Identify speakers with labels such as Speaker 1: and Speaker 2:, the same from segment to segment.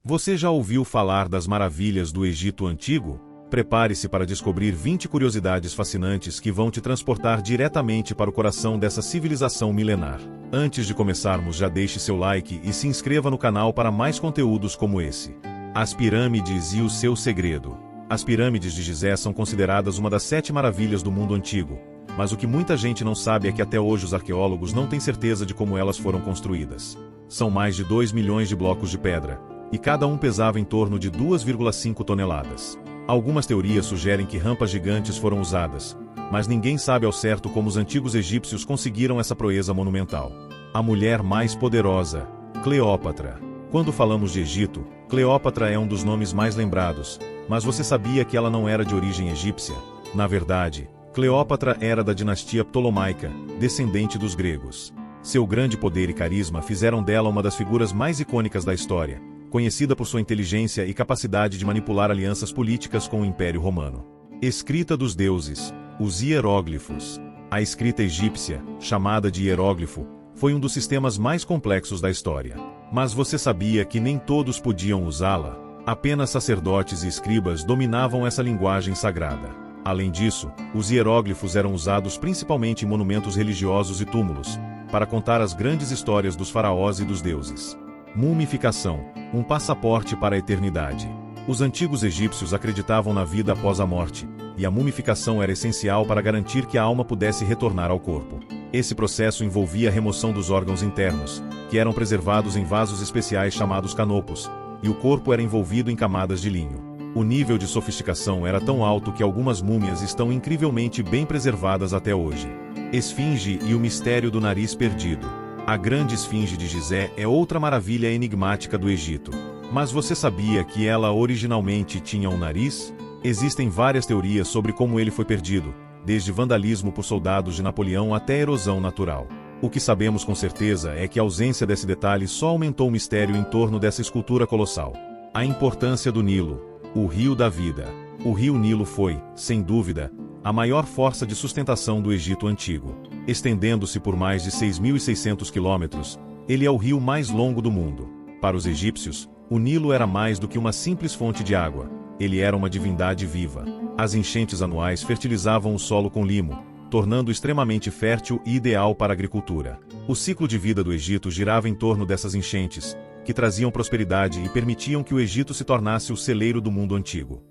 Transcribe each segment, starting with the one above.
Speaker 1: Você já ouviu falar das maravilhas do Egito Antigo? Prepare-se para descobrir 20 curiosidades fascinantes que vão te transportar diretamente para o coração dessa civilização milenar. Antes de começarmos, já deixe seu like e se inscreva no canal para mais conteúdos como esse. As pirâmides e o seu segredo. As pirâmides de Gizé são consideradas uma das 7 maravilhas do mundo antigo, mas o que muita gente não sabe é que até hoje os arqueólogos não têm certeza de como elas foram construídas. São mais de 2 milhões de blocos de pedra, e cada um pesava em torno de 2,5 toneladas. Algumas teorias sugerem que rampas gigantes foram usadas, mas ninguém sabe ao certo como os antigos egípcios conseguiram essa proeza monumental. A mulher mais poderosa, Cleópatra. Quando falamos de Egito, Cleópatra é um dos nomes mais lembrados, mas você sabia que ela não era de origem egípcia? Na verdade, Cleópatra era da dinastia Ptolomaica, descendente dos gregos. Seu grande poder e carisma fizeram dela uma das figuras mais icônicas da história, conhecida por sua inteligência e capacidade de manipular alianças políticas com o Império Romano. Escrita dos deuses, os hieróglifos. A escrita egípcia, chamada de hieróglifo, foi um dos sistemas mais complexos da história. Mas você sabia que nem todos podiam usá-la? Apenas sacerdotes e escribas dominavam essa linguagem sagrada. Além disso, os hieróglifos eram usados principalmente em monumentos religiosos e túmulos, para contar as grandes histórias dos faraós e dos deuses. Mumificação, um passaporte para a eternidade. Os antigos egípcios acreditavam na vida após a morte, e a mumificação era essencial para garantir que a alma pudesse retornar ao corpo. Esse processo envolvia a remoção dos órgãos internos, que eram preservados em vasos especiais chamados canopos, e o corpo era envolvido em camadas de linho. O nível de sofisticação era tão alto que algumas múmias estão incrivelmente bem preservadas até hoje. Esfinge e o mistério do nariz perdido. A grande esfinge de Gizé é outra maravilha enigmática do Egito. Mas você sabia que ela originalmente tinha um nariz? Existem várias teorias sobre como ele foi perdido, desde vandalismo por soldados de Napoleão até erosão natural. O que sabemos com certeza é que a ausência desse detalhe só aumentou o mistério em torno dessa escultura colossal. A importância do Nilo, o rio da vida. O rio Nilo foi, sem dúvida, a maior força de sustentação do Egito Antigo. Estendendo-se por mais de 6.600 quilômetros, ele é o rio mais longo do mundo. Para os egípcios, o Nilo era mais do que uma simples fonte de água. Ele era uma divindade viva. As enchentes anuais fertilizavam o solo com limo, tornando-o extremamente fértil e ideal para a agricultura. O ciclo de vida do Egito girava em torno dessas enchentes, que traziam prosperidade e permitiam que o Egito se tornasse o celeiro do mundo antigo.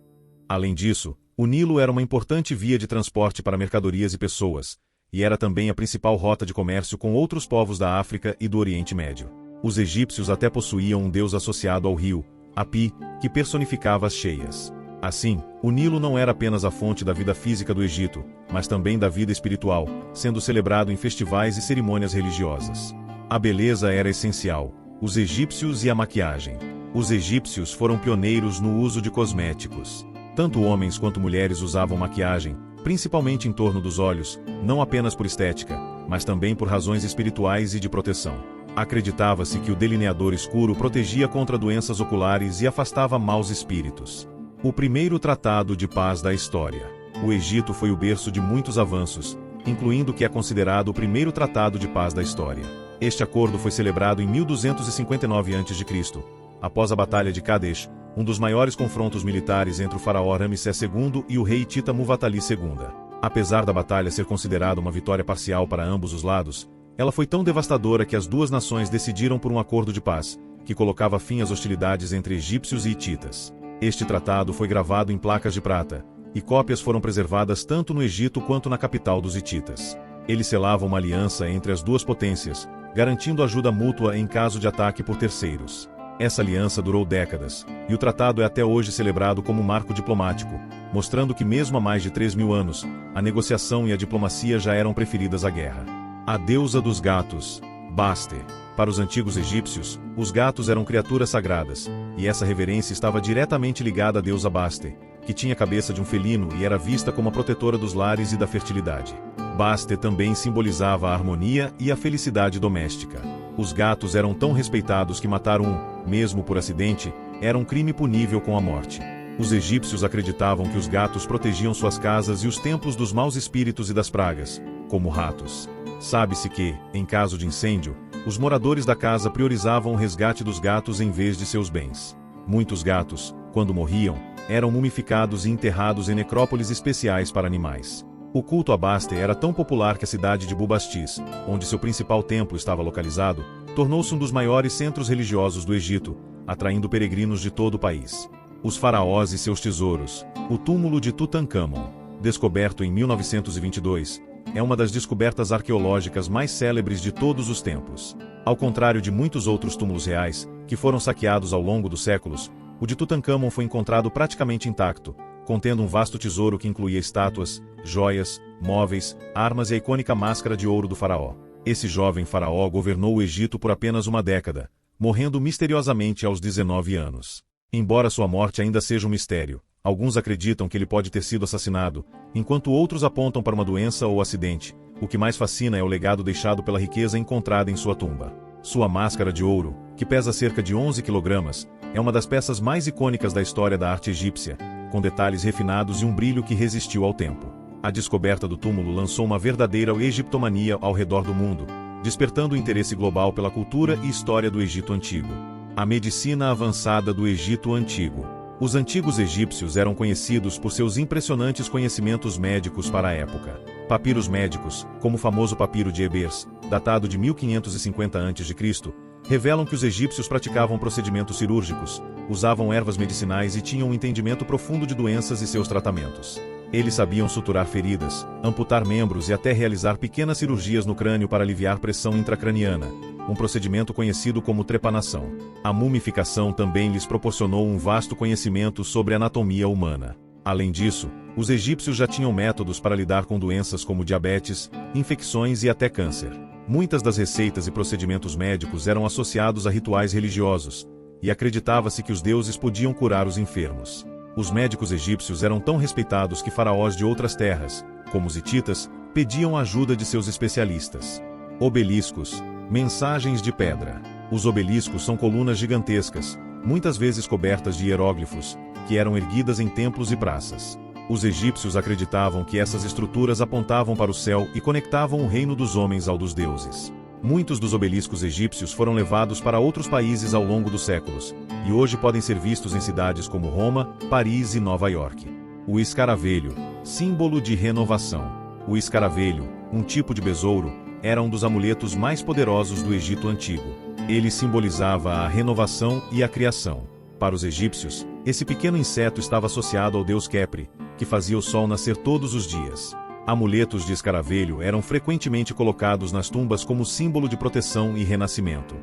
Speaker 1: Além disso, o Nilo era uma importante via de transporte para mercadorias e pessoas, e era também a principal rota de comércio com outros povos da África e do Oriente Médio. Os egípcios até possuíam um deus associado ao rio, Api, que personificava as cheias. Assim, o Nilo não era apenas a fonte da vida física do Egito, mas também da vida espiritual, sendo celebrado em festivais e cerimônias religiosas. A beleza era essencial. Os egípcios e a maquiagem. Os egípcios foram pioneiros no uso de cosméticos. Tanto homens quanto mulheres usavam maquiagem, principalmente em torno dos olhos, não apenas por estética, mas também por razões espirituais e de proteção. Acreditava-se que o delineador escuro protegia contra doenças oculares e afastava maus espíritos. O primeiro tratado de paz da história. O Egito foi o berço de muitos avanços, incluindo o que é considerado o primeiro tratado de paz da história. Este acordo foi celebrado em 1259 a.C., após a Batalha de Kadesh, um dos maiores confrontos militares entre o faraó Ramsés II e o rei hitita Muwatalli II. Apesar da batalha ser considerada uma vitória parcial para ambos os lados, ela foi tão devastadora que as duas nações decidiram por um acordo de paz, que colocava fim às hostilidades entre egípcios e hititas. Este tratado foi gravado em placas de prata, e cópias foram preservadas tanto no Egito quanto na capital dos hititas. Ele selava uma aliança entre as duas potências, garantindo ajuda mútua em caso de ataque por terceiros. Essa aliança durou décadas, e o tratado é até hoje celebrado como um marco diplomático, mostrando que mesmo há mais de 3.000 anos, a negociação e a diplomacia já eram preferidas à guerra. A deusa dos gatos, Baste. Para os antigos egípcios, os gatos eram criaturas sagradas, e essa reverência estava diretamente ligada à deusa Baste, que tinha a cabeça de um felino e era vista como a protetora dos lares e da fertilidade. Baste também simbolizava a harmonia e a felicidade doméstica. Os gatos eram tão respeitados que matar um, mesmo por acidente, era um crime punível com a morte. Os egípcios acreditavam que os gatos protegiam suas casas e os templos dos maus espíritos e das pragas, como ratos. Sabe-se que, em caso de incêndio, os moradores da casa priorizavam o resgate dos gatos em vez de seus bens. Muitos gatos, quando morriam, eram mumificados e enterrados em necrópolis especiais para animais. O culto a Bastet era tão popular que a cidade de Bubastis, onde seu principal templo estava localizado, tornou-se um dos maiores centros religiosos do Egito, atraindo peregrinos de todo o país. Os faraós e seus tesouros. O túmulo de Tutancâmon, descoberto em 1922, é uma das descobertas arqueológicas mais célebres de todos os tempos. Ao contrário de muitos outros túmulos reais, que foram saqueados ao longo dos séculos, o de Tutancâmon foi encontrado praticamente intacto, contendo um vasto tesouro que incluía estátuas, joias, móveis, armas e a icônica máscara de ouro do faraó. Esse jovem faraó governou o Egito por apenas uma década, morrendo misteriosamente aos 19 anos. Embora sua morte ainda seja um mistério, alguns acreditam que ele pode ter sido assassinado, enquanto outros apontam para uma doença ou acidente. O que mais fascina é o legado deixado pela riqueza encontrada em sua tumba. Sua máscara de ouro, que pesa cerca de 11 kg, é uma das peças mais icônicas da história da arte egípcia, com detalhes refinados e um brilho que resistiu ao tempo. A descoberta do túmulo lançou uma verdadeira egiptomania ao redor do mundo, despertando o interesse global pela cultura e história do Egito Antigo. A medicina avançada do Egito Antigo. Os antigos egípcios eram conhecidos por seus impressionantes conhecimentos médicos para a época. Papiros médicos, como o famoso papiro de Ebers, datado de 1550 a.C., revelam que os egípcios praticavam procedimentos cirúrgicos, usavam ervas medicinais e tinham um entendimento profundo de doenças e seus tratamentos. Eles sabiam suturar feridas, amputar membros e até realizar pequenas cirurgias no crânio para aliviar pressão intracraniana, um procedimento conhecido como trepanação. A mumificação também lhes proporcionou um vasto conhecimento sobre a anatomia humana. Além disso, os egípcios já tinham métodos para lidar com doenças como diabetes, infecções e até câncer. Muitas das receitas e procedimentos médicos eram associados a rituais religiosos, e acreditava-se que os deuses podiam curar os enfermos. Os médicos egípcios eram tão respeitados que faraós de outras terras, como os hititas, pediam a ajuda de seus especialistas. Obeliscos. Mensagens de pedra. Os obeliscos são colunas gigantescas, muitas vezes cobertas de hieróglifos, que eram erguidas em templos e praças. Os egípcios acreditavam que essas estruturas apontavam para o céu e conectavam o reino dos homens ao dos deuses. Muitos dos obeliscos egípcios foram levados para outros países ao longo dos séculos, e hoje podem ser vistos em cidades como Roma, Paris e Nova York. O escaravelho, símbolo de renovação. O escaravelho, um tipo de besouro, era um dos amuletos mais poderosos do Egito Antigo. Ele simbolizava a renovação e a criação. Para os egípcios, esse pequeno inseto estava associado ao deus Khepri, que fazia o sol nascer todos os dias. Amuletos de escaravelho eram frequentemente colocados nas tumbas como símbolo de proteção e renascimento.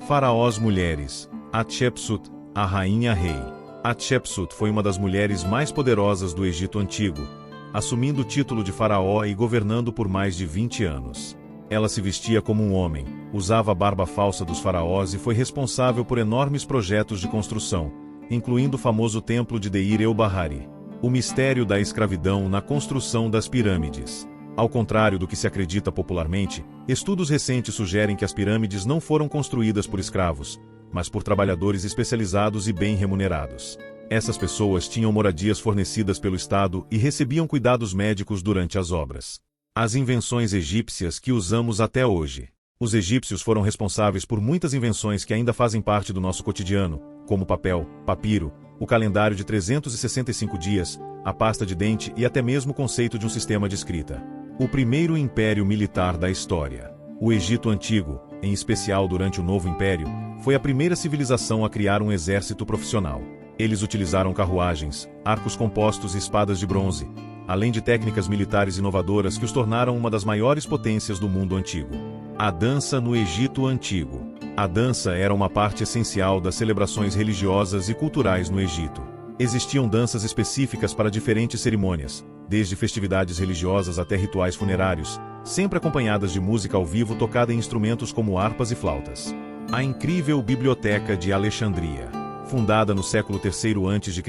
Speaker 1: Faraós mulheres. Hatshepsut, a rainha-rei. Hatshepsut foi uma das mulheres mais poderosas do Egito Antigo, assumindo o título de faraó e governando por mais de 20 anos. Ela se vestia como um homem, usava a barba falsa dos faraós e foi responsável por enormes projetos de construção, incluindo o famoso templo de Deir el-Bahari. O mistério da escravidão na construção das pirâmides. Ao contrário do que se acredita popularmente, estudos recentes sugerem que as pirâmides não foram construídas por escravos, mas por trabalhadores especializados e bem remunerados. Essas pessoas tinham moradias fornecidas pelo Estado e recebiam cuidados médicos durante as obras. As invenções egípcias que usamos até hoje. Os egípcios foram responsáveis por muitas invenções que ainda fazem parte do nosso cotidiano, como o papel, papiro, o calendário de 365 dias, a pasta de dente e até mesmo o conceito de um sistema de escrita. O primeiro império militar da história. O Egito Antigo, em especial durante o Novo Império, foi a primeira civilização a criar um exército profissional. Eles utilizaram carruagens, arcos compostos e espadas de bronze, além de técnicas militares inovadoras que os tornaram uma das maiores potências do mundo antigo. A dança no Egito Antigo. A dança era uma parte essencial das celebrações religiosas e culturais no Egito. Existiam danças específicas para diferentes cerimônias, desde festividades religiosas até rituais funerários, sempre acompanhadas de música ao vivo tocada em instrumentos como harpas e flautas. A incrível Biblioteca de Alexandria. Fundada no século III a.C.,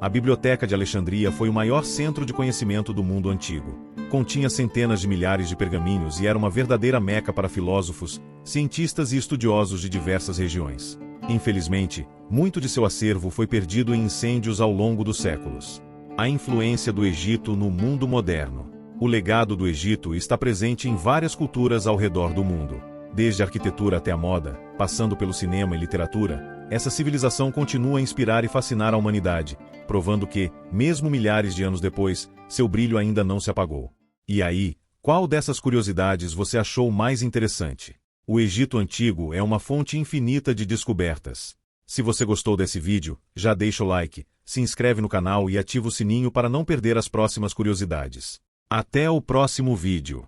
Speaker 1: a Biblioteca de Alexandria foi o maior centro de conhecimento do mundo antigo. Continha centenas de milhares de pergaminhos e era uma verdadeira meca para filósofos, cientistas e estudiosos de diversas regiões. Infelizmente, muito de seu acervo foi perdido em incêndios ao longo dos séculos. A influência do Egito no mundo moderno. O legado do Egito está presente em várias culturas ao redor do mundo. Desde a arquitetura até a moda, passando pelo cinema e literatura, Essa civilização continua a inspirar e fascinar a humanidade, provando que, mesmo milhares de anos depois, seu brilho ainda não se apagou. E aí, qual dessas curiosidades você achou mais interessante? O Egito Antigo é uma fonte infinita de descobertas. Se você gostou desse vídeo, já deixa o like, se inscreve no canal e ativa o sininho para não perder as próximas curiosidades. Até o próximo vídeo.